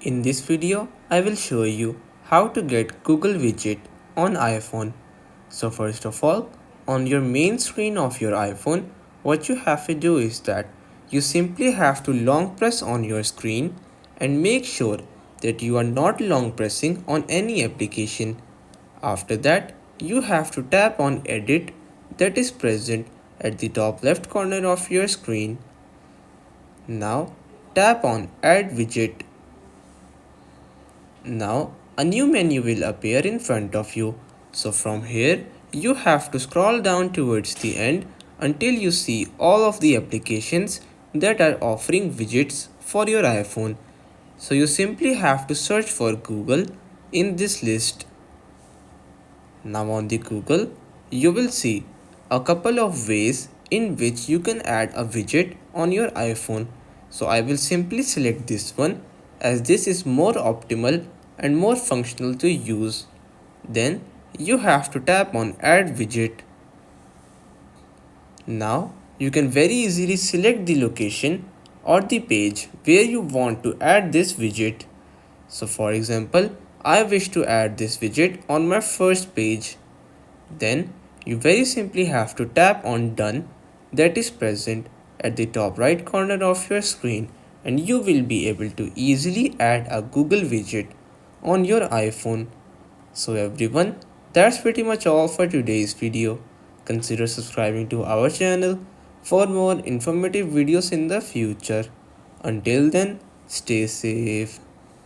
In this video, I will show you how to get Google Widget on iPhone. So first of all, on your main screen of your iPhone, what you have to do is that you simply have to long press on your screen and make sure that you are not long pressing on any application. After that, you have to tap on Edit that is present at the top left corner of your screen. Now tap on Add Widget. Now a new menu will appear in front of you. So from here you have to scroll down towards the end until you see all of the applications that are offering widgets for your iPhone. So you simply have to search for Google in this list. Now on the Google, you will see a couple of ways in which you can add a widget on your iPhone. So I will simply select this one as this is more optimal and more functional to use. Then you have to tap on Add Widget. Now you can very easily select the location or the page where you want to add this widget. So for example, I wish to add this widget on my first page. Then you very simply have to tap on Done that is present at the top right corner of your screen and you will be able to easily add a Google widget on your iPhone. So everyone, that's pretty much all for today's video. Consider subscribing to our channel for more informative videos in the future. Until then, stay safe.